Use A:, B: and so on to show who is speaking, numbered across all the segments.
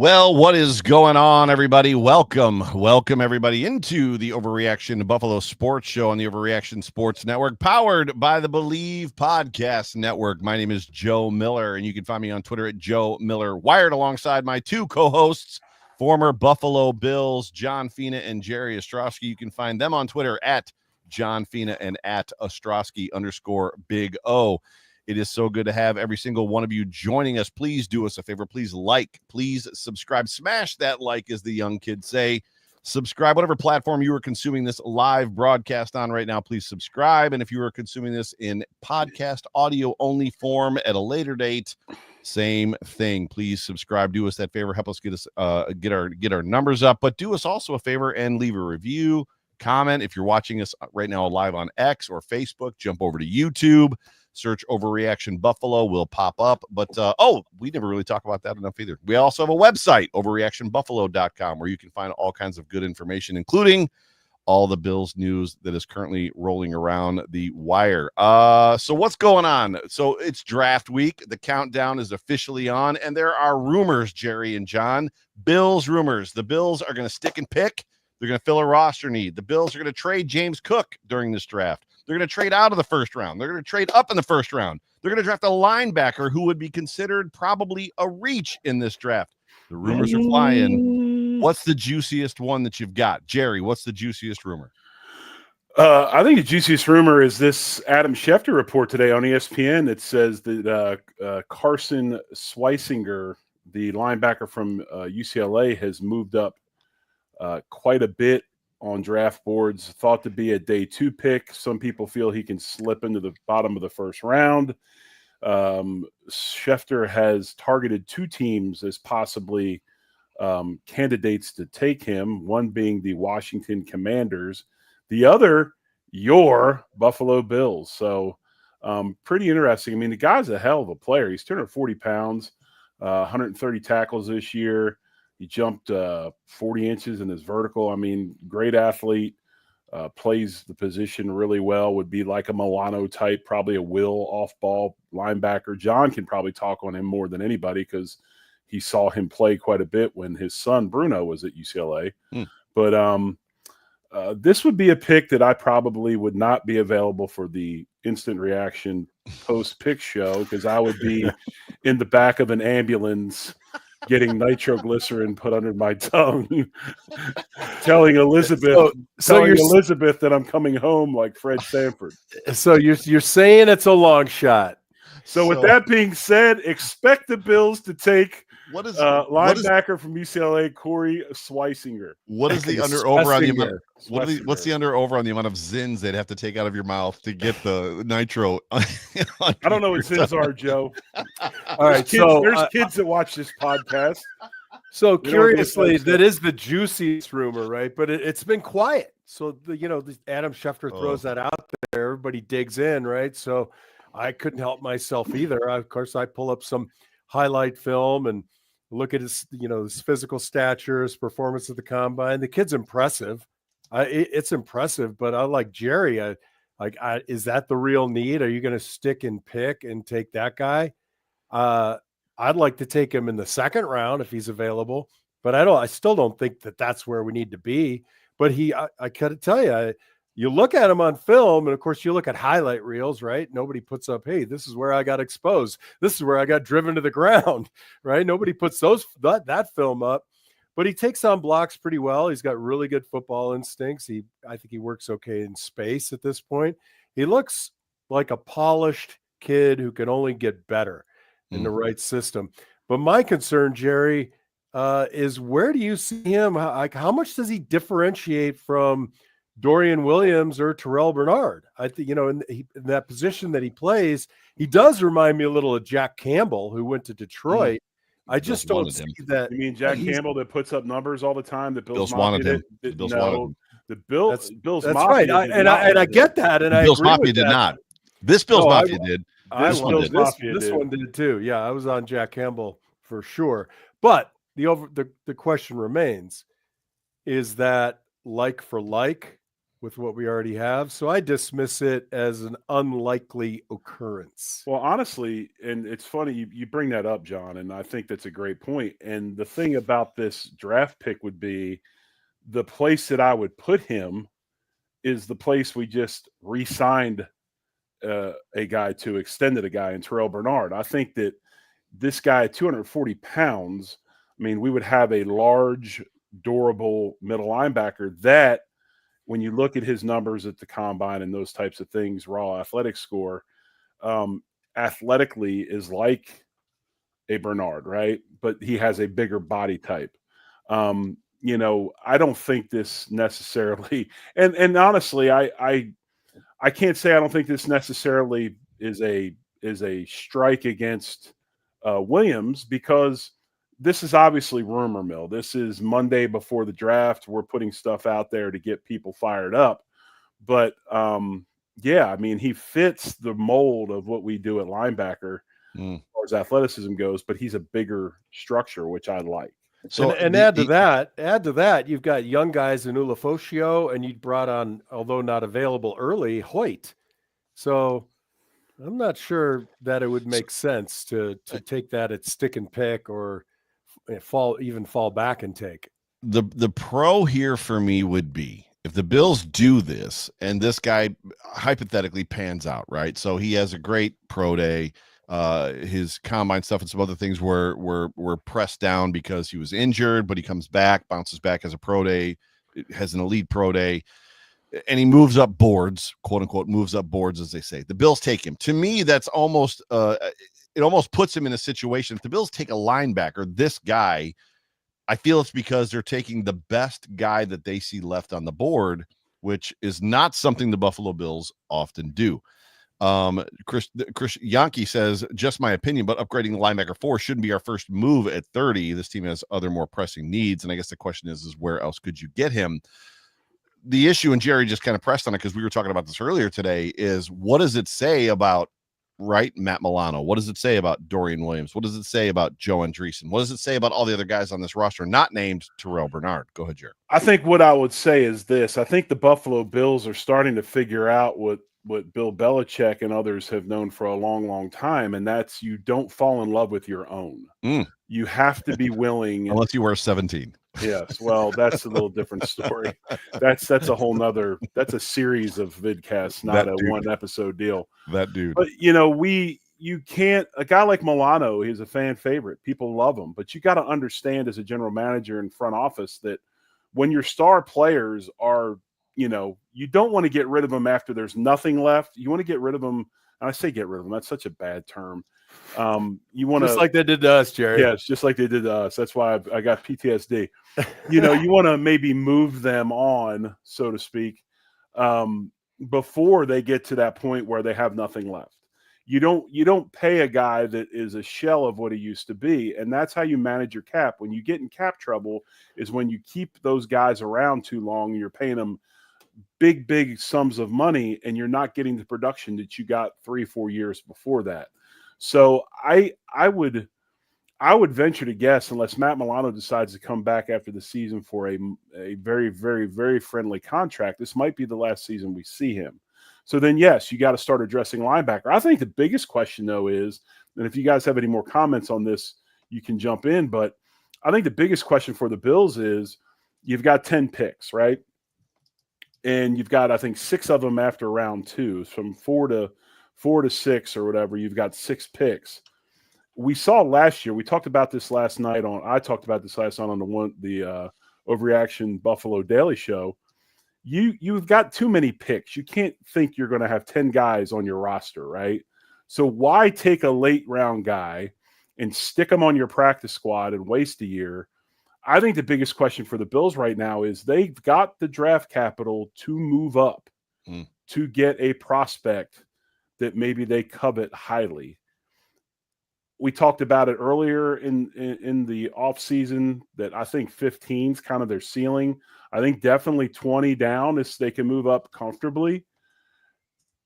A: Well, what is going on, everybody? Welcome everybody into the Overreaction Buffalo Sports Show on the Overreaction Sports Network, powered by the Believe Podcast Network. My name is Joe Miller, and you can find me on Twitter at Joe Miller Wired, alongside my two co-hosts, former Buffalo Bills, John Fina and Jerry Ostrowski. You can find them on Twitter at John Fina and at Ostrowski_Big O. It is so good to have every single one of you joining us. Please do us a favor. Please like, please subscribe. Smash that like, as the young kids say. Subscribe, whatever platform you are consuming this live broadcast on right now, please subscribe. And if you are consuming this in podcast audio only form at a later date, same thing. Please subscribe. Do us that favor. Help us get our numbers up. But do us also a favor and leave a review, comment. If you're watching us right now live on X or Facebook, jump over to YouTube. Search Overreaction Buffalo, will pop up. But, we never really talk about that enough either. We also have a website, overreactionbuffalo.com, where you can find all kinds of good information, including all the Bills news that is currently rolling around the wire. So what's going on? So it's draft week. The countdown is officially on, and there are rumors, Jerry and John, Bills rumors. The Bills are going to stick and pick. They're going to fill a roster need. The Bills are going to trade James Cook during this draft. They're going to trade out of the first round. They're going to trade up in the first round. They're going to draft a linebacker who would be considered probably a reach in this draft. The rumors are flying. What's the juiciest one that you've got? Jerry, what's the juiciest rumor?
B: I think the juiciest rumor is this Adam Schefter report today on ESPN that says that Carson Schweisinger, the linebacker from UCLA, has moved up quite a bit on draft boards, thought to be a day 2 pick. Some people feel he can slip into the bottom of the first round. Schefter has targeted 2 teams as possibly candidates to take him, one being the Washington Commanders, the other, your Buffalo Bills. So pretty interesting. I mean, the guy's a hell of a player. He's 240 pounds, 130 tackles this year. He jumped 40 inches in his vertical. I mean, great athlete, plays the position really well, would be like a Milano type, probably a will off-ball linebacker. John can probably talk on him more than anybody because he saw him play quite a bit when his son Bruno was at UCLA. But this would be a pick that I probably would not be available for the instant reaction post-pick show because I would be in the back of an ambulance getting nitroglycerin put under my tongue, telling Elizabeth that I'm coming home like Fred Sanford.
C: So you're saying it's a long shot.
B: So with that being said, expect the Bills to take linebacker from UCLA, Corey Schweisinger.
A: What is the under over on the amount? What's the under over on the amount of zins they'd have to take out of your mouth to get the nitro?
B: I don't know what zins are, Joe.
C: All right,
B: there's kids that watch this podcast.
C: So curiously, that is the juiciest rumor, right? But it's been quiet. So Adam Schefter throws that out there. Everybody digs in, right? So I couldn't help myself either. Of course, I pull up some highlight film and look at his, his physical stature, his performance at the combine. The kid's impressive. It's impressive, but I like Jerry. Is that the real need? Are you going to stick and pick and take that guy? I'd like to take him in the second round if he's available, but I still don't think that that's where we need to be. But I gotta tell you, you look at him on film, and of course you look at highlight reels, right? Nobody puts up, hey, this is where I got exposed. This is where I got driven to the ground, right? Nobody puts that film up, but he takes on blocks pretty well. He's got really good football instincts. I think he works okay in space at this point. He looks like a polished kid who can only get better in the right system. But my concern, Jerry, is where do you see him? How much does he differentiate from Dorian Williams or Terrell Bernard? I think, in that position that he plays, he does remind me a little of Jack Campbell, who went to Detroit. I just don't see that.
B: You mean Jack Campbell that puts up numbers all the time? The
A: Bills wanted him. The Bills wanted him.
B: The Bills.
C: That's right. I get that, and
A: Bills
C: I agree
A: Mafia
C: with
A: did
C: that.
A: not. This Bills Mafia did.
C: This one did too. Yeah, I was on Jack Campbell for sure. But the question remains: is that like for like? with what we already have. So I dismiss it as an unlikely occurrence.
B: Well, honestly, and it's funny you bring that up, John, and I think that's a great point. And the thing about this draft pick would be the place that I would put him is the place we just re-signed a guy to, extended a guy in Terrell Bernard. I think that this guy, 240 pounds, I mean, we would have a large, durable middle linebacker that, when you look at his numbers at the combine and those types of things, raw athletic score, athletically is like a Bernard, right? But he has a bigger body type. I don't think this necessarily, and honestly, I can't say I don't think this necessarily is a strike against Williams, because this is obviously rumor mill. This is Monday before the draft. We're putting stuff out there to get people fired up. But yeah, I mean, he fits the mold of what we do at linebacker as far as athleticism goes, but he's a bigger structure, which I like.
C: So, and add to that, you've got young guys in Ulofoshio, and you brought on, although not available early, Hoyt. So I'm not sure that it would make sense to take that at stick and pick, or fall back and take.
A: The pro here for me would be if the Bills do this and this guy hypothetically pans out, right? So he has a great pro day. His combine stuff and some other things were pressed down because he was injured, but he comes back, bounces back as a pro day, has an elite pro day, and he moves up boards, quote unquote, moves up boards, as they say. The Bills take him. To me, that's almost it almost puts him in a situation. If the Bills take a linebacker, this guy, I feel it's because they're taking the best guy that they see left on the board, which is not something the Buffalo Bills often do. Chris Yankee says, just my opinion, but upgrading the linebacker 4 shouldn't be our first move at 30. This team has other more pressing needs. And I guess the question is where else could you get him? The issue, and Jerry just kind of pressed on it because we were talking about this earlier today, is what does it say about, right, Matt Milano? What does it say about Dorian Williams? What does it say about Joe Andreessen? What does it say about all the other guys on this roster not named Terrell Bernard? Go ahead, Jerry.
B: I think what I would say is this. I think the Buffalo Bills are starting to figure out what Bill Belichick and others have known for a long, long time, and that's you don't fall in love with your own. You have to be willing.
A: Unless you wear 17.
B: Yes. Well, that's a little different story. That's a whole nother, that's a series of vidcasts, not a one episode deal.
A: That dude.
B: But, you can't, a guy like Milano, he's a fan favorite. People love him, but you got to understand as a general manager and front office that when your star players are, you don't want to get rid of them after there's nothing left. You want to get rid of them. And I say get rid of them. That's such a bad term. You want to,
C: just like they did to us, Jerry.
B: Yes, just like they did to us. That's why I got PTSD. You want to maybe move them on, so to speak, before they get to that point where they have nothing left. You don't pay a guy that is a shell of what he used to be, and that's how you manage your cap. When you get in cap trouble is when you keep those guys around too long. You're paying them big sums of money, and you're not getting the production that you got 3-4 years before that. So I would venture to guess, unless Matt Milano decides to come back after the season for a very, very, very friendly contract, this might be the last season we see him. So then, yes, you got to start addressing linebacker. I think the biggest question, though, is, and if you guys have any more comments on this, you can jump in, but I think the biggest question for the Bills is you've got 10 picks, right? And you've got, I think, 6 of them after round 2, from 4 to 6 or whatever. You've got 6 picks. We saw last year. I talked about this last night on the Overreaction Buffalo Daily Show. You've got too many picks. You can't think you're going to have 10 guys on your roster, right? So why take a late round guy and stick him on your practice squad and waste a year? I think the biggest question for the Bills right now is they've got the draft capital to move up to get a prospect that maybe they covet highly. We talked about it earlier in the offseason that I think 15 is kind of their ceiling. I think definitely 20 down is they can move up comfortably.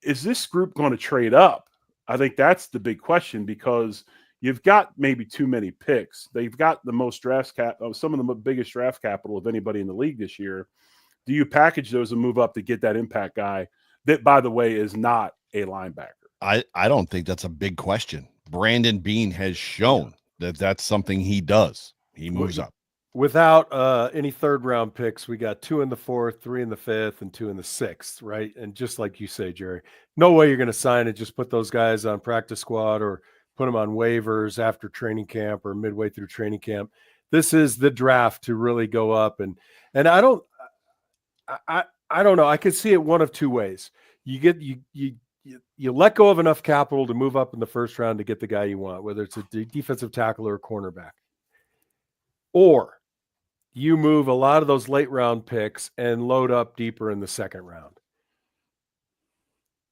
B: Is this group going to trade up? I think that's the big question, because you've got maybe too many picks. They've got the most some of the biggest draft capital of anybody in the league this year. Do you package those and move up to get that impact guy that, by the way, is not a linebacker?
A: I don't think that's a big question. Brandon Beane has shown that that's something he does. He moves up.
C: Without any third-round picks, we got 2 in the 4th, 3 in the 5th, and 2 in the 6th, right? And just like you say, Jerry, no way you're going to sign it. Just put those guys on practice squad or put them on waivers after training camp or midway through training camp. This is the draft to really go up. And I don't know. I could see it one of two ways. You let go of enough capital to move up in the first round to get the guy you want, whether it's a defensive tackle or a cornerback. Or you move a lot of those late round picks and load up deeper in the second round.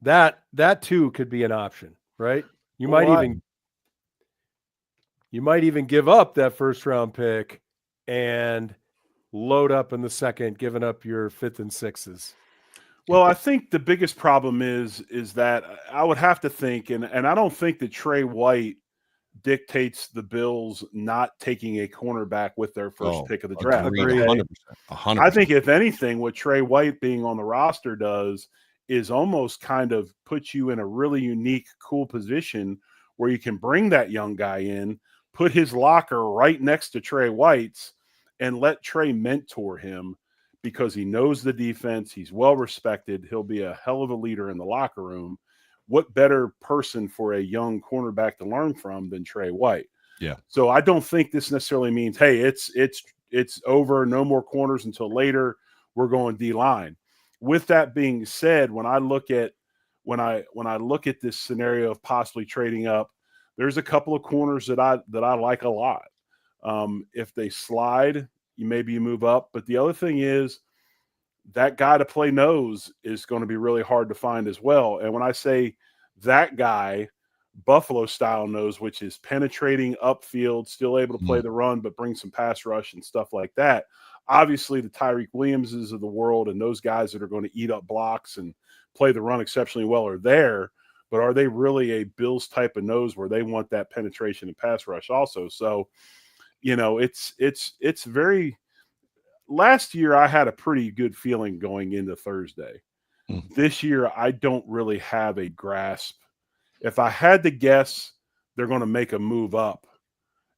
C: That too could be an option, right? You might even give up that first round pick and load up in the second, giving up your 5th and 6s.
B: Well, I think the biggest problem is that I would have to think, and I don't think that Trey White dictates the Bills not taking a cornerback with their first pick of the draft.
A: Agreed, 100%.
B: I think if anything, what Trey White being on the roster does is almost kind of put you in a really unique, cool position where you can bring that young guy in, put his locker right next to Trey White's, and let Trey mentor him because he knows the defense. He's well respected. He'll be a hell of a leader in the locker room. What better person for a young cornerback to learn from than Trey White?
A: Yeah.
B: So I don't think this necessarily means, hey, it's over. No more corners until later. We're going D-line. With that being said, when I look at this scenario of possibly trading up, there's a couple of corners that I like a lot. If they slide, maybe you move up. But the other thing is that guy to play nose is going to be really hard to find as well. And when I say that guy, Buffalo style nose, which is penetrating upfield, still able to play the run, but bring some pass rush and stuff like that. Obviously the Tyreek Williamses of the world and those guys that are going to eat up blocks and play the run exceptionally well are there, but are they really a Bills type of nose where they want that penetration and pass rush also? So, it's very – last year I had a pretty good feeling going into Thursday. This year I don't really have a grasp. If I had to guess, they're going to make a move up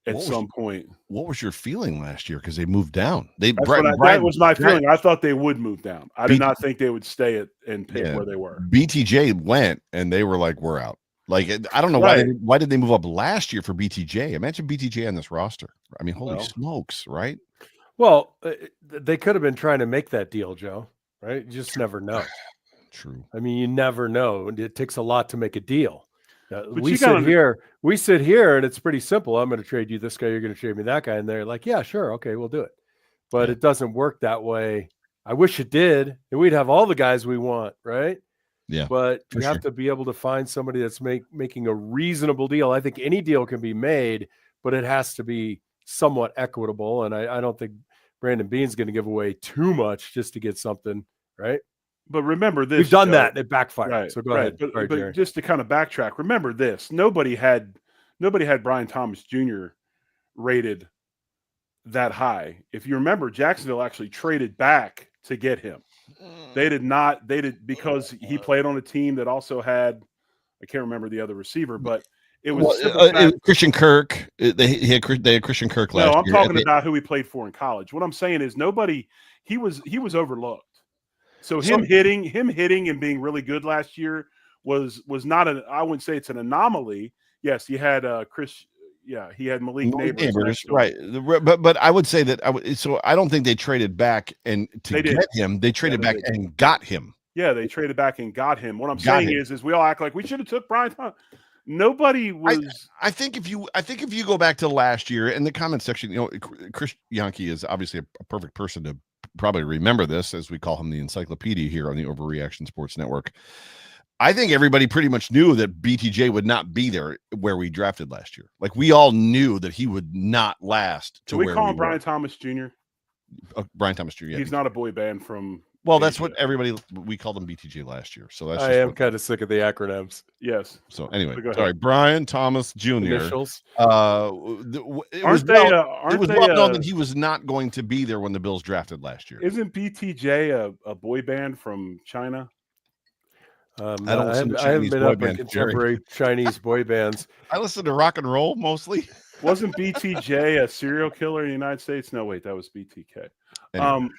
B: at some point.
A: What was your feeling last year? Because they moved down.
B: That was my feeling. I thought they would move down. I did not think they would stay and pick where they were.
A: BTJ went, and they were like, we're out. Like, I don't know why did they move up last year for BTJ? Imagine BTJ on this roster. I mean, holy smokes, right?
C: Well, they could have been trying to make that deal, Joe, right? You just never know.
A: True.
C: I mean, you never know. It takes a lot to make a deal. We sit here, and it's pretty simple. I'm going to trade you this guy. You're going to trade me that guy. And they're like, yeah, sure. Okay, we'll do it. But it doesn't work that way. I wish it did. And we'd have all the guys we want, right?
A: Yeah.
C: But you have to be able to find somebody that's making a reasonable deal. I think any deal can be made, but it has to be somewhat equitable. And I don't think Brandon Beane's going to give away too much just to get something, right?
B: But remember this.
C: We've done that. It backfired.
B: Right,
C: so go ahead.
B: But just to kind of backtrack, remember this. Nobody had Brian Thomas Jr. rated that high. If you remember, Jacksonville actually traded back to get him. They did because he played on a team that also had, I can't remember the other receiver, but it was
A: Christian Kirk. They had Christian Kirk last year.
B: No, I'm talking about who he played for in college. What I'm saying is he was overlooked. So him hitting and being really good last year was not I wouldn't say it's an anomaly. Yes, he had he had Malik Neighbors,
A: right? But I would say that I don't think they traded back and get him. They traded back and got him.
B: Yeah, they traded back and got him. What I'm saying is we all act like we should have took Brian Thomas. Nobody was.
A: I think if you go back to last year in the comment section, Chris Yankee is obviously a perfect person to probably remember this, as we call him the encyclopedia here on the Overreaction Sports Network. I think everybody pretty much knew that BTJ would not be there where we drafted last year. Like, we all knew that he would not last to where we call him
B: Brian Thomas Jr.
A: Brian Thomas Jr. Yeah.
B: He's not a boy band from
A: Well, that's what we called them BTJ last year. So that's
C: I am kind of sick of the acronyms.
B: Yes.
A: So anyway,
B: Go
A: sorry,
B: ahead.
A: Brian Thomas Jr.
C: Initials.
A: It was well known that he was not going to be there when the Bills drafted last year.
B: Isn't BTJ a boy band from China?
A: I haven't
C: been up in contemporary Chinese boy bands.
A: I listen to rock and roll mostly.
B: Wasn't BTJ a serial killer in the United States? No, wait, that was BTK.
A: Anyway.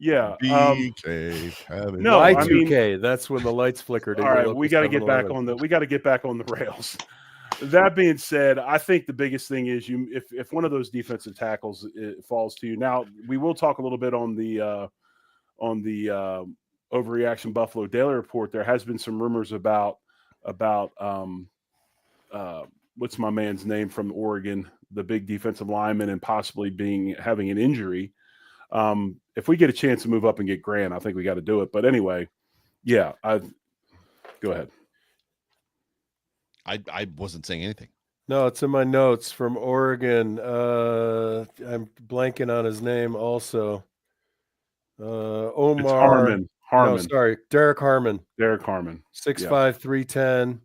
B: Yeah.
A: BK.
B: No,
C: Y2K. That's when the lights flickered.
B: All right, we got to get back on the rails. That being said, I think the biggest thing is if one of those defensive tackles falls to you. Now, we will talk a little bit on the Overreaction Buffalo Daily Report. There has been some rumors about what's my man's name from Oregon, the big defensive lineman, and possibly having an injury. If we get a chance to move up and get Grant, I think we got to do it. But anyway, yeah, go ahead.
A: I wasn't saying anything.
C: No, it's in my notes from Oregon. I'm blanking on his name also. Omar
B: Harmon.
C: No, sorry, Derek Harmon.
B: 6'5",
C: 310.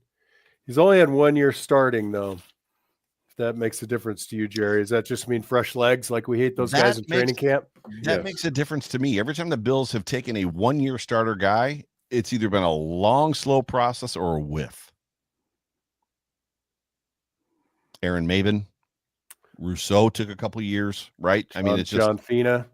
C: He's only had 1 year starting though. If that makes a difference to you, Jerry, does that just mean fresh legs? Like we hate those guys in training camp?
A: That makes a difference to me. Every time the Bills have taken a 1 year starter guy, it's either been a long, slow process or a whiff. Aaron Maven, Rousseau took a couple years, right? I mean, it's just
C: John Fina.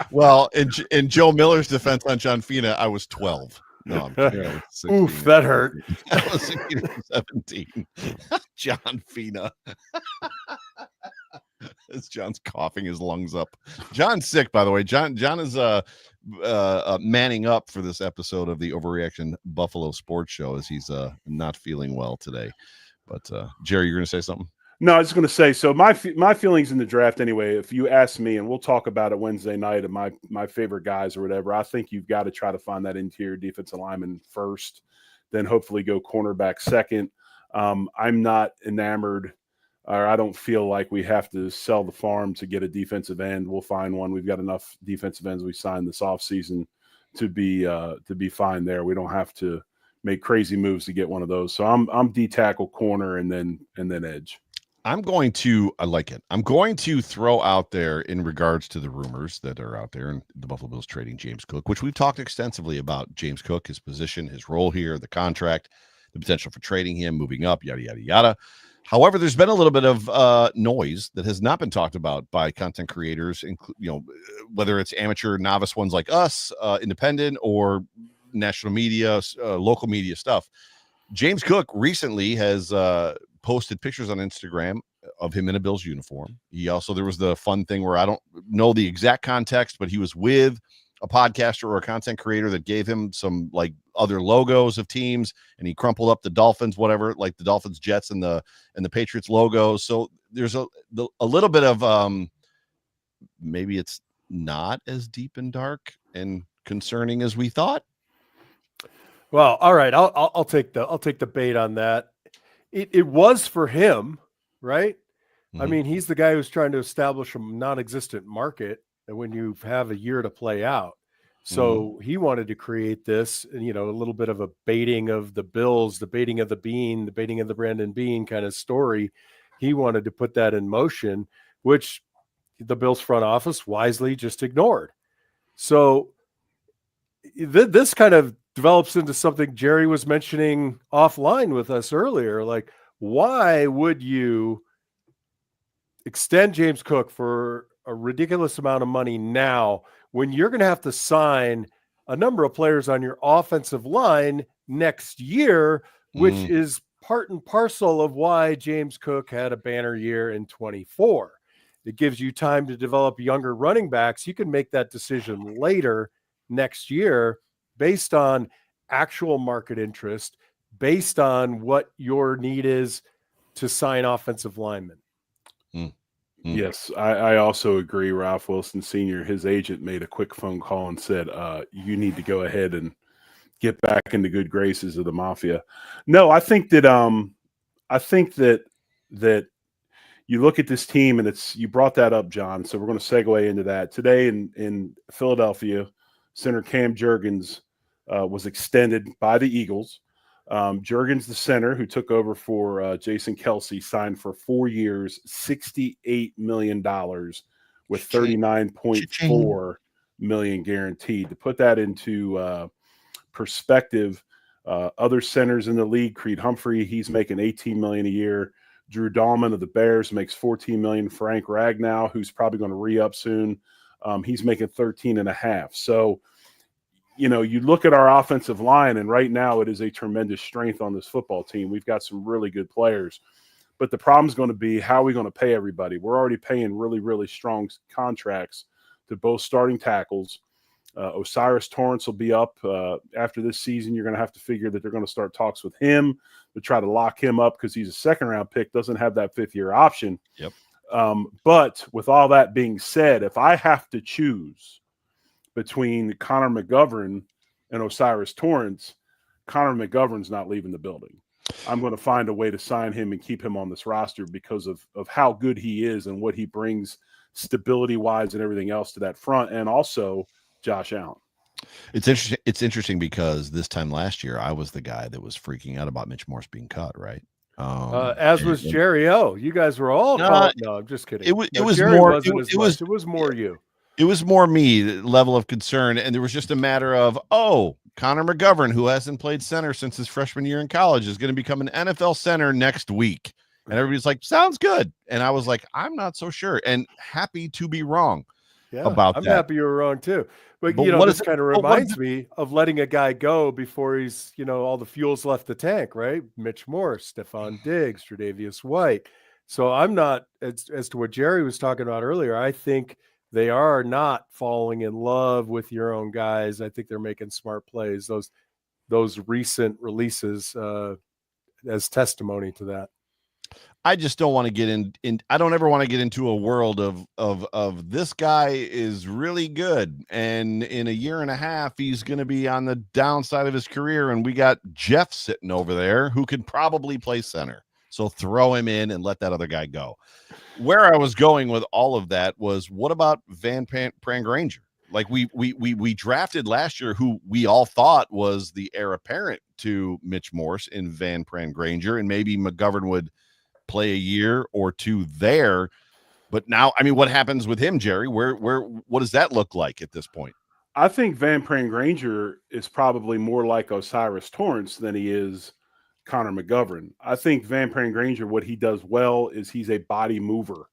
A: Well, in Joe Miller's defense on John Fina, I was 12. No, I'm kidding.
C: Oof, that hurt.
A: I was 16 or 17. John Fina. As John's coughing his lungs up. John's sick, by the way. John is manning up for this episode of the Overreaction Buffalo Sports Show as he's not feeling well today. But Jerry, you're going to say something?
B: No, I was going to say, so my feelings in the draft anyway, if you ask me, and we'll talk about it Wednesday night of my favorite guys or whatever, I think you've got to try to find that interior defensive lineman first, then hopefully go cornerback second. I'm not enamored, or I don't feel like we have to sell the farm to get a defensive end. We'll find one. We've got enough defensive ends we signed this offseason to be fine there. We don't have to make crazy moves to get one of those. So I'm D tackle, corner, and then edge.
A: I like it. I'm going to throw out there in regards to the rumors that are out there and the Buffalo Bills trading James Cook, which we've talked extensively about James Cook, his position, his role here, the contract, the potential for trading him, moving up, yada, yada, yada. However, there's been a little bit of noise that has not been talked about by content creators, whether it's amateur, novice ones like us, independent, or national media, local media stuff. James Cook recently has posted pictures on Instagram of him in a Bills uniform. There was the fun thing where I don't know the exact context, but he was with a podcaster or a content creator that gave him some like other logos of teams, and he crumpled up the Dolphins, whatever, like the Dolphins, Jets, and the Patriots logos. So there's a little bit of maybe it's not as deep and dark and concerning as we thought.
C: Well, all right, I'll take the bait on that. It was for him, right? Mm-hmm. I mean, he's the guy who's trying to establish a non-existent market when you have a year to play out. So he wanted to create this, a little bit of a baiting of the Bills, the baiting of the Bean, the baiting of the Brandon Bean kind of story. He wanted to put that in motion, which the Bills front office wisely just ignored. So this kind of develops into something Jerry was mentioning offline with us earlier. Like, why would you extend James Cook for a ridiculous amount of money now when you're going to have to sign a number of players on your offensive line next year, which is part and parcel of why James Cook had a banner year in 24. It gives you time to develop younger running backs. You can make that decision later next year based on actual market interest, based on what your need is to sign offensive linemen.
B: Yes, I also agree. Ralph Wilson Sr., his agent, made a quick phone call and said, you need to go ahead and get back in the good graces of the Mafia. No, I think that you look at this team, and you brought that up, John. So we're going to segue into that. Today in Philadelphia, center Cam Jurgens was extended by the Eagles. Jurgens, the center who took over for Jason Kelsey, signed for 4 years, $68 million with $39.4 million guaranteed. To put that into perspective, other centers in the league, Creed Humphrey, he's making $18 million a year. Drew Dahlman of the Bears makes $14 million. Frank Ragnow, who's probably going to re-up soon, he's making $13.5. So, you look at our offensive line, and right now it is a tremendous strength on this football team. We've got some really good players. But the problem is going to be, how are we going to pay everybody? We're already paying really, really strong contracts to both starting tackles. Osiris Torrance will be up after this season. You're going to have to figure that they're going to start talks with him to try to lock him up because he's a second-round pick, doesn't have that fifth-year option.
A: Yep.
B: But with all that being said, if I have to choose between Connor McGovern and Osiris Torrance, Connor McGovern's not leaving the building. I'm going to find a way to sign him and keep him on this roster because of how good he is and what he brings stability-wise and everything else to that front, and also Josh Allen.
A: It's interesting. It's interesting because this time last year, I was the guy that was freaking out about Mitch Morse being cut, right?
C: As was Jerry O. You guys were all no, I'm just kidding.
A: It was
C: Jerry
A: more.
C: It was more you.
A: It was more me, the level of concern, and there was just a matter of, Connor McGovern, who hasn't played center since his freshman year in college, is going to become an NFL center next week. And everybody's like, sounds good. And I was like, I'm not so sure, and happy to be wrong about that.
C: I'm happy you were wrong too. But this kind of reminds me of letting a guy go before he's, all the fuel's left the tank, right? Mitch Morse, Stephon Diggs, Tre'Davious White. So I'm not, as to what Jerry was talking about earlier, I think they are not falling in love with your own guys. I think they're making smart plays. Those recent releases as testimony to that.
A: I just don't want to get in. I don't ever want to get into a world of this guy is really good, and in a year and a half he's going to be on the downside of his career, and we got Jeff sitting over there who could probably play center. So throw him in and let that other guy go. Where I was going with all of that was, what about Van Pran-Granger? Like we drafted last year, who we all thought was the heir apparent to Mitch Morse in Van Pran-Granger, and maybe McGovern would play a year or two there. But now, I mean, what happens with him, Jerry? What does that look like at this point?
B: I think Van Pran-Granger is probably more like Osiris Torrance than he is Connor McGovern. I think Van Pran-Granger, what he does well is he's a body mover.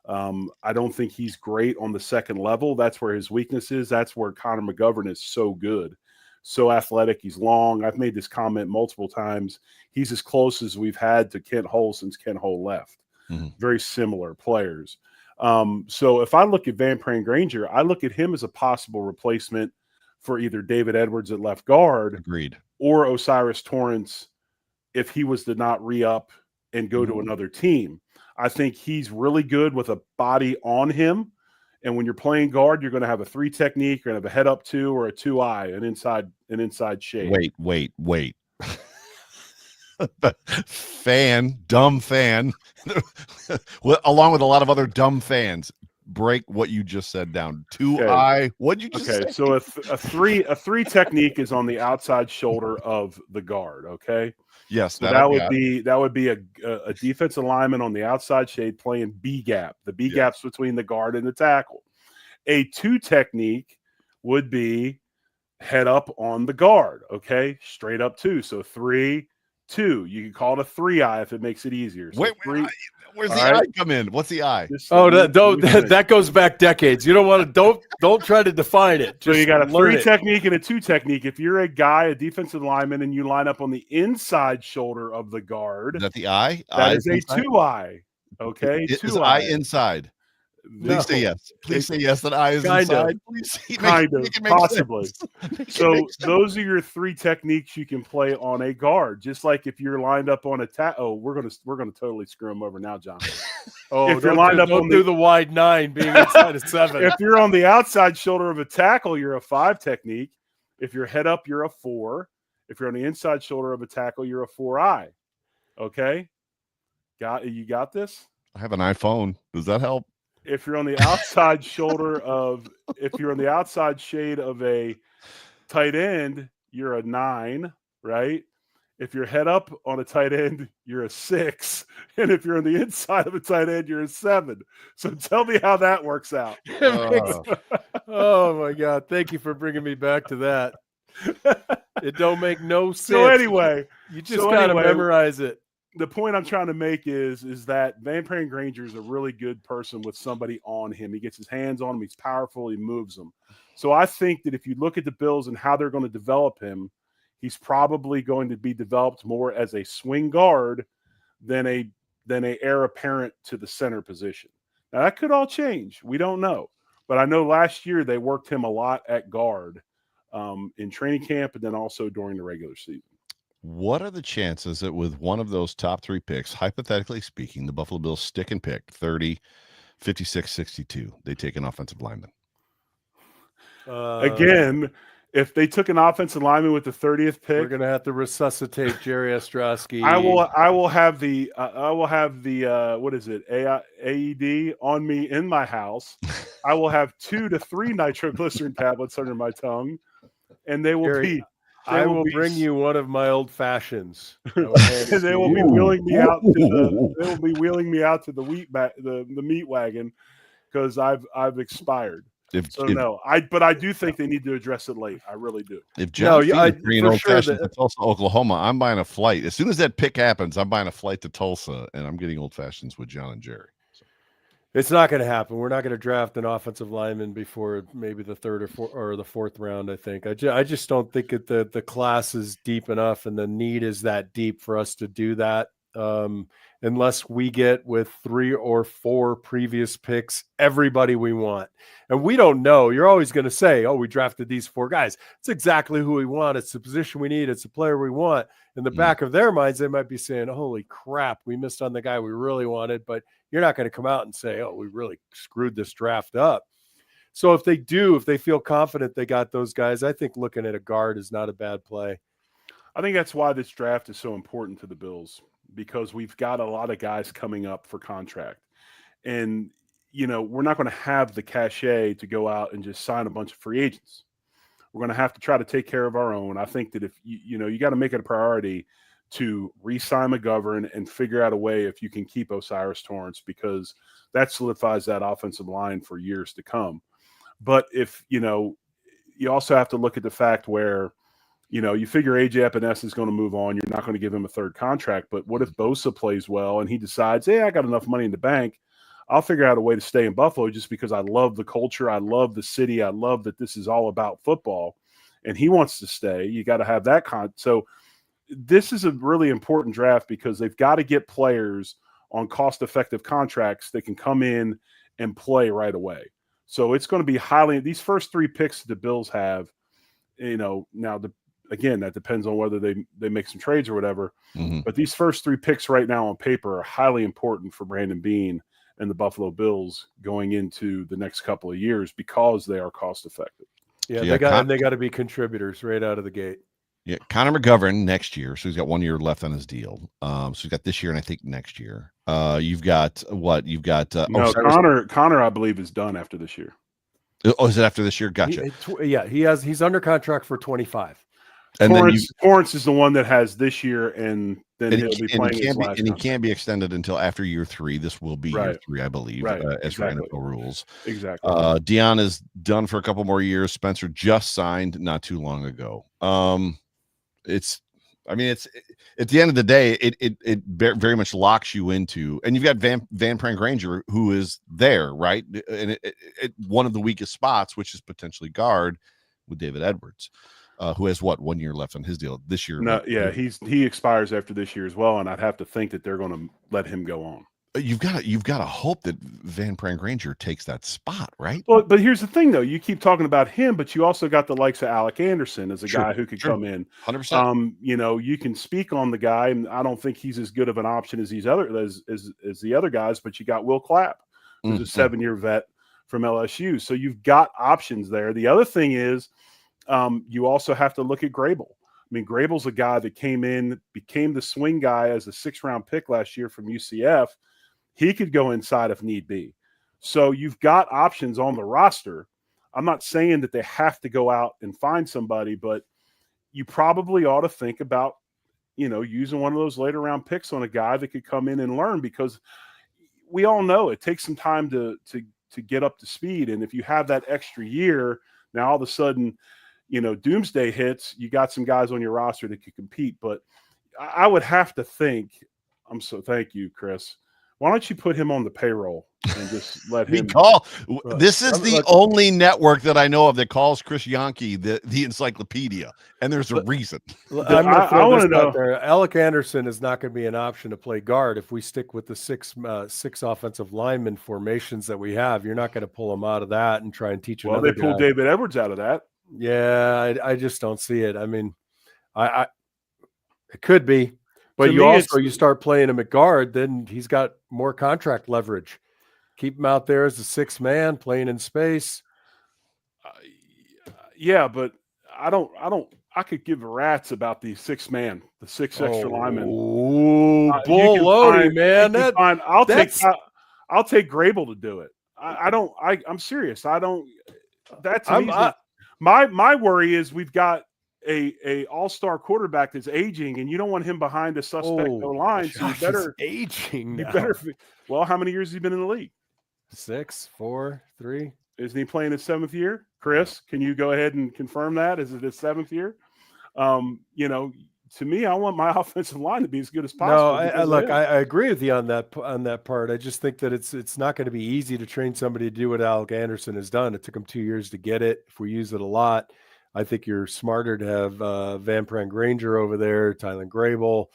B: I don't think he's great on the second level. That's where his weakness is. That's where Connor McGovern is so good, so athletic. He's long. I've made this comment multiple times. He's as close as we've had to Kent Hull since Kent Hull left. Mm-hmm. Very similar players. So if I look at Van Pran-Granger, I look at him as a possible replacement for either David Edwards at left guard,
A: agreed,
B: or Osiris Torrance if he was to not re-up and go to another team. I think he's really good with a body on him. And when you're playing guard, you're going to have a 3 technique, you're going to have a head up 2 or a 2-eye, an inside shade.
A: Wait. Dumb fan, along with a lot of other dumb fans. Break what you just said down. 2-eye. What'd you just say?
B: So a three technique is on the outside shoulder of the guard. Okay.
A: Yes,
B: so that would be a defensive lineman on the outside shade playing B gap. The B gap's between the guard and the tackle. A 2 technique would be head up on the guard. Okay, straight up 2. So 3, 2. You can call it a 3-eye if it makes it easier. So
A: where's the eye come in? What's the eye?
C: That goes back decades. You don't want to don't try to define it.
B: So you got a 3 technique and a 2 technique. If you're a guy, a defensive lineman, and you line up on the inside shoulder of the guard,
A: is that the eye?
B: That is a 2-eye. Okay,
A: is eye inside? Please say yes. Please say yes. That eye is inside. Please
B: possibly. So those are your 3 techniques you can play on a guard. Just like if you're lined up on a we're gonna totally screw him over now, John.
C: If you're lined up on the wide 9, being inside of 7.
B: If you're on the outside shoulder of a tackle, you're a 5 technique. If you're head up, you're a 4. If you're on the inside shoulder of a tackle, you're a 4-eye. Okay, you got this.
A: I have an iPhone. Does that help?
B: If you're on the outside if you're on the outside shade of a tight end, you're a 9, right? If you're head up on a tight end, you're a 6. And if you're on the inside of a tight end, you're a 7. So tell me how that works out.
C: Oh my God. Thank you for bringing me back to that. It don't make no sense.
B: So anyway,
C: you just got to memorize it.
B: The point I'm trying to make is that Van Pran Granger is a really good person with somebody on him. He gets his hands on him. He's powerful. He moves them. So I think that if you look at the Bills and how they're going to develop him, he's probably going to be developed more as a swing guard than a heir apparent to the center position. Now, that could all change. We don't know. But I know last year they worked him a lot at guard in training camp and then also during the regular season.
A: What are the chances that with one of those top 3 picks, hypothetically speaking, the Buffalo Bills stick and pick 30, 56, 62, they take an offensive lineman?
B: Again, if they took an offensive lineman with the 30th pick,
C: we're going to have to resuscitate Jerry Ostrowski.
B: I will have the what is it, AED on me in my house. I will have 2 to 3 nitroglycerin tablets under my tongue, and they will
C: Jerry,
B: be.
C: I will bring you one of my old fashions.
B: They will be wheeling me out. They will be wheeling me out to the the meat wagon because I've expired. But I do think they need to address it late. I really do.
A: If John bringing old fashioned to Tulsa, Oklahoma, I'm buying a flight. As soon as that pick happens, I'm buying a flight to Tulsa, and I'm getting old fashions with John and Jerry.
C: It's not going to happen. We're not going to draft an offensive lineman before maybe the 3rd or the 4th round. I think. I just don't think that the class is deep enough and the need is that deep for us to do that. Unless we get with 3 or 4 previous picks, everybody we want. And we don't know. You're always going to say, oh, we drafted these 4 guys. It's exactly who we want. It's the position we need. It's the player we want. In the back of their minds, they might be saying, holy crap, we missed on the guy we really wanted. But you're not going to come out and say, oh, we really screwed this draft up. So if they feel confident they got those guys, I think looking at a guard is not a bad play.
B: I think that's why this draft is so important to the Bills, because we've got a lot of guys coming up for contract. And, we're not going to have the cachet to go out and just sign a bunch of free agents. We're going to have to try to take care of our own. I think that if, you got to make it a priority to re-sign McGovern and figure out a way if you can keep Osiris Torrance, because that solidifies that offensive line for years to come. But if, you also have to look at the fact where, you figure AJ Epinesa is going to move on. You're not going to give him a 3rd contract. But what if Bosa plays well and he decides, hey, I got enough money in the bank. I'll figure out a way to stay in Buffalo just because I love the culture. I love the city. I love that this is all about football. And he wants to stay. You got to have that So this is a really important draft because they've got to get players on cost-effective contracts that can come in and play right away. So it's going to be these first 3 picks the Bills have, now again, that depends on whether they make some trades or whatever. Mm-hmm. But these first 3 picks right now on paper are highly important for Brandon Beane and the Buffalo Bills going into the next couple of years because they are cost effective.
C: Yeah, they got to be contributors right out of the gate.
A: Yeah, Connor McGovern next year, so he's got 1 year left on his deal. So he's got this year and I think next year. You've got what? You've got
B: Connor, I believe, is done after this year.
A: Oh, is it after this year? Gotcha.
C: He's under contract for 25.
A: And
B: Torrance is the one that has this year, and then he'll be playing his last.
A: And he can't be extended until after year 3. This will be year 3, I believe, as for NFL rules.
B: Exactly.
A: Dion is done for a couple more years. Spencer just signed not too long ago. It's at the end of the day, it very much locks you into, and you've got Van Pran Granger, who is there, right? And one of the weakest spots, which is potentially guard with David Edwards. Who has 1 year left on his deal this year?
B: No, yeah, he expires after this year as well, and I'd have to think that they're going to let him go on.
A: You've got to hope that Van Pran Granger takes that spot, right?
B: Well, but here's the thing, though. You keep talking about him, but you also got the likes of Alec Anderson as a guy who could come in.
A: 100%.
B: You can speak on the guy, and I don't think he's as good of an option as the other guys. But you got Will Clapp, who's a 7-year vet from LSU. So you've got options there. The other thing is, you also have to look at Grable. I mean, Grable's a guy that came in, became the swing guy as a 6th-round pick last year from UCF. He could go inside if need be. So you've got options on the roster. I'm not saying that they have to go out and find somebody, but you probably ought to think about, using one of those later round picks on a guy that could come in and learn, because we all know it takes some time to get up to speed. And if you have that extra year, now all of a sudden, doomsday hits, you got some guys on your roster that could compete. But I would have to think, thank you, Chris. Why don't you put him on the payroll and just let him
A: This is the only network that I know of that calls Chris Yonke the encyclopedia, and there's a reason.
C: I'm going to throw this out there. Alec Anderson is not going to be an option to play guard if we stick with the six offensive lineman formations that we have. You're not going to pull him out of that and try and teach another guy.
B: Well, they pulled David Edwards out of that.
C: Yeah, I just don't see it. I mean, it could be. But you start playing him at guard, then he's got more contract leverage. Keep him out there as a sixth man playing in space.
B: Yeah, but I could give a rat's about the sixth man, the six extra linemen.
C: Oh, bull-loading, man.
B: I'll take Grable to do it. I'm serious. My worry is we've got a all-star quarterback that's aging, and you don't want him behind a suspect line. So you better
C: aging.
B: Well, how many years has he been in the league?
C: 6, 4, 3.
B: Isn't he playing his 7th year? Chris, can you go ahead and confirm that? Is it his 7th year? To me, I want my offensive line to be as good as possible.
C: No, I agree with you on that part. I just think that it's not going to be easy to train somebody to do what Alec Anderson has done. It took him 2 years to get it. If we use it a lot, I think you're smarter to have Van Pran Granger over there, Tylen Grable,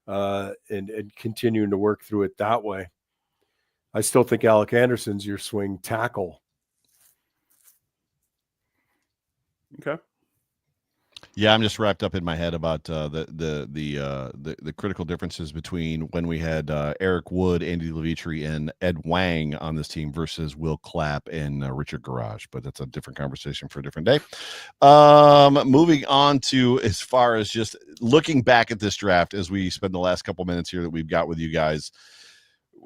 C: and continuing to work through it that way. I still think Alec Anderson's your swing tackle.
B: Okay.
A: Yeah, I'm just wrapped up in my head about the critical differences between when we had Eric Wood, Andy Levitri, and Ed Wang on this team versus Will Clapp and Richard Garage. But that's a different conversation for a different day. Moving on to as far as just looking back at this draft as we spend the last couple minutes here that we've got with you guys.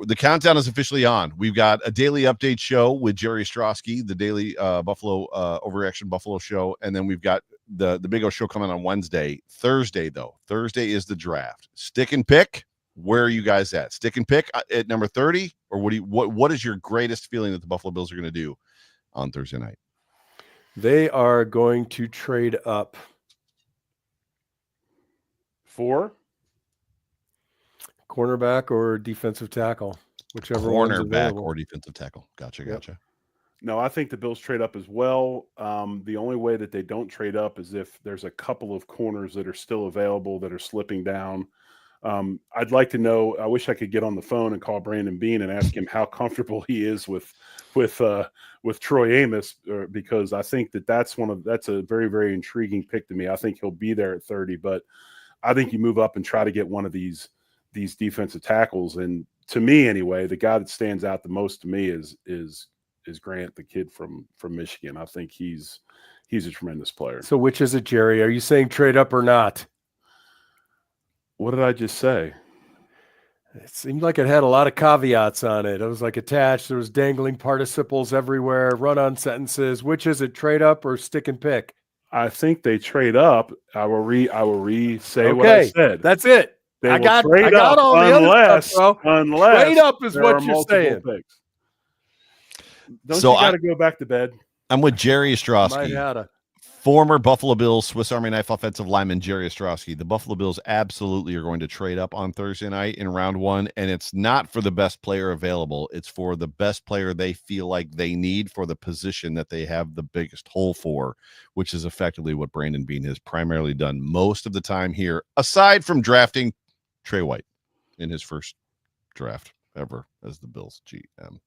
A: The countdown is officially on. We've got a daily update show with Jerry Ostrowski, the daily Buffalo Overreaction Buffalo show, and then we've got the Big O show coming on Wednesday. Thursday is the draft. Stick and pick. Where are you guys at? Stick and pick at number 30, or what is your greatest feeling that the Buffalo Bills are going to do on Thursday night?
C: They are going to trade up
B: for
C: cornerback or defensive tackle, whichever
A: cornerback or defensive tackle. Gotcha.
B: No, I think the Bills trade up as well. The only way that they don't trade up is if there's a couple of corners that are still available that are slipping down. I'd like to know. I wish I could get on the phone and call Brandon Beane and ask him how comfortable he is with Troy Amos, because I think that's a very, very intriguing pick to me. I think he'll be there at 30, but I think you move up and try to get one of these defensive tackles. And to me, anyway, the guy that stands out the most to me is Grant, the kid from Michigan. I think he's a tremendous player.
C: So which is it, Jerry? Are you saying trade up or not?
B: What did I just say?
C: It seemed like it had a lot of caveats on it. It was like attached. There was dangling participles everywhere, run-on sentences. Which is it, trade up or stick and pick?
B: I think they trade up. I will re-say what I said.
C: That's it. I got all the other stuff, bro.
B: Unless
C: trade up is what you're saying.
B: Picks. Don't you got to go back to bed?
A: I'm with Jerry Ostrowski, former Buffalo Bills Swiss Army knife offensive lineman Jerry Ostrowski. The Buffalo Bills absolutely are going to trade up on Thursday night in round 1, and it's not for the best player available. It's for the best player they feel like they need for the position that they have the biggest hole for, which is effectively what Brandon Beane has primarily done most of the time here, aside from drafting Trey White in his first draft ever as the Bills GM.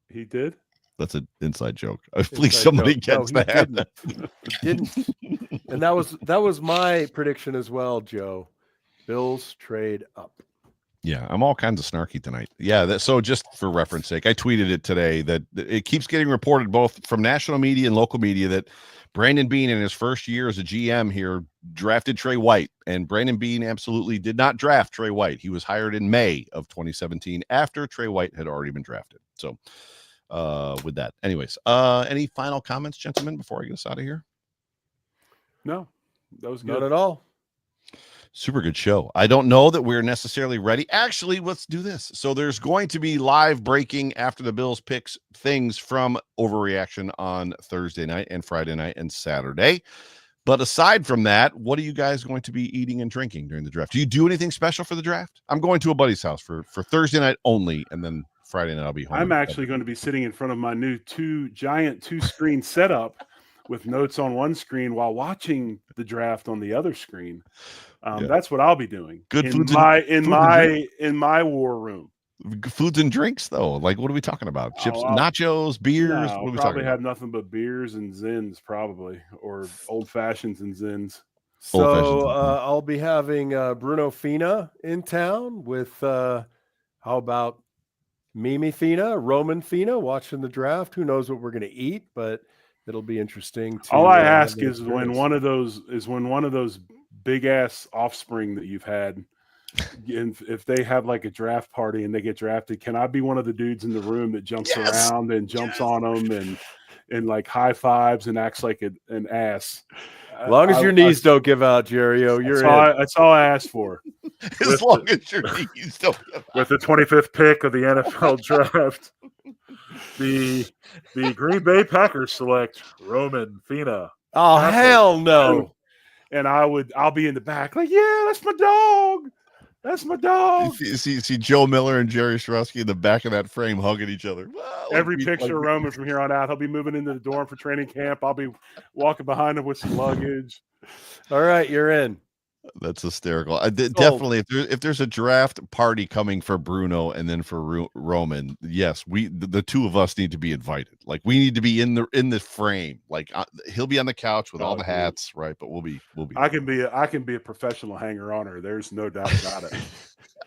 B: He did?
A: That's an inside joke. Please, somebody gets that.
C: He didn't. And that was my prediction as well, Joe. Bills trade up.
A: Yeah, I'm all kinds of snarky tonight. Yeah, so just for reference sake, I tweeted it today that it keeps getting reported both from national media and local media that Brandon Beane, in his first year as a GM here, drafted Trey White. And Brandon Beane absolutely did not draft Trey White. He was hired in May of 2017 after Trey White had already been drafted. So with that, anyways, any final comments, gentlemen, before I get us out of here?
B: No, that was good.
C: Not at all.
A: Super good show. I don't know that we're necessarily ready. Actually, let's do this. So there's going to be live breaking after the Bills picks things from Overreaction on Thursday night and Friday night and Saturday. But aside from that, what are you guys going to be eating and drinking during the draft? Do you do anything special for the draft? I'm going to a buddy's house for Thursday night only, and then Friday night I'll be home.
B: I'm actually going to be sitting in front of my new giant two-screen setup with notes on one screen while watching the draft on the other screen. That's what I'll be doing.
A: Good
B: in
A: foods
B: in my war room.
A: Foods and drinks, though. Like, what are we talking about? Chips, nachos, beers.
B: No,
A: what are we
B: probably
A: talking
B: have
A: about?
B: nothing but beers and zins, probably, or old fashions and zins.
C: So I'll be having Bruno Fina in town with how about Mimi Fina, Roman Fina, watching the draft. Who knows what we're going to eat, but it'll be interesting.
B: All I ask is when one of those big ass offspring that you've had, if they have like a draft party and they get drafted, can I be one of the dudes in the room that jumps around and jumps on them and like high fives and acts like an ass?
C: As long as your knees don't give out, Jerry,
B: that's all I ask for.
A: As long as your knees don't give out.
B: With the 25th pick of the NFL draft, the Green Bay Packers select Roman Fina.
C: Oh, hell no.
B: And I'll be in the back like, yeah, that's my dog. That's my dog.
A: See Joe Miller and Jerry Ostrowski in the back of that frame hugging each other. Well,
B: every picture of Roman from here on out, he'll be moving into the dorm for training camp. I'll be walking behind him with some luggage.
C: All right, you're in.
A: That's hysterical. Definitely, if there's a draft party coming for Bruno and then for Roman, yes, the two of us need to be invited. Like, we need to be in the frame. Like, he'll be on the couch with all the hats, right? But we'll be.
B: I can be a professional hanger-oner. There's no doubt about it.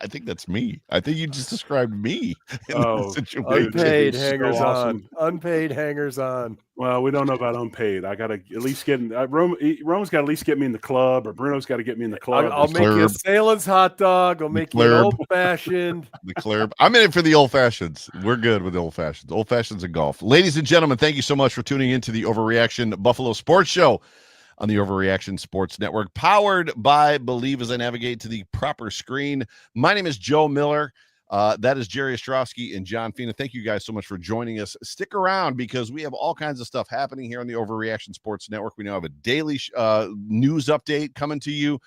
A: I think that's me. I think you just described me in this situation.
C: Unpaid hangers on. Unpaid hangers on.
B: Well, we don't know about unpaid. I got to at least get Rome's got to at least get me in the club, or Bruno's got to get me in the club.
C: I'll make you a Salem's hot dog. I'll make you an old fashioned.
A: The Claire. I'm in it for the old fashions. We're good with the old fashions. Old fashions and golf. Ladies and gentlemen, thank you so much for tuning into the Overreaction Buffalo Sports Show on the Overreaction Sports Network, powered by Believe as I navigate to the proper screen. My name is Joe Miller. That is Jerry Ostrowski and John Fina. Thank you guys so much for joining us. Stick around because we have all kinds of stuff happening here on the Overreaction Sports Network. We now have a daily news update coming to you.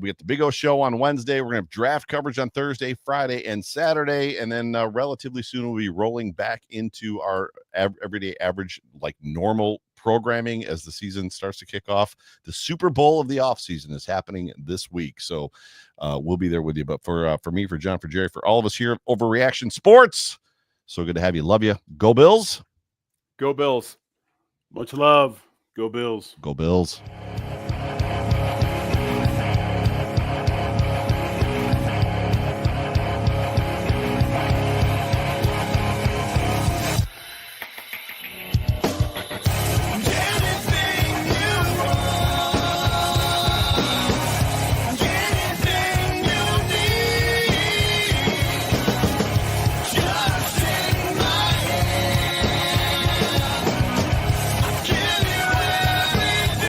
A: We got the Big O Show on Wednesday. We're going to have draft coverage on Thursday, Friday, and Saturday. And then relatively soon we'll be rolling back into our everyday average, like normal programming as the season starts to kick off. The Super Bowl of the offseason is happening this week. So we'll be there with you. But for me, for John, for Jerry, for all of us here at Overreaction Sports, so good to have you. Love you. Go Bills.
C: Go Bills.
B: Much love. Go Bills.
A: Go Bills.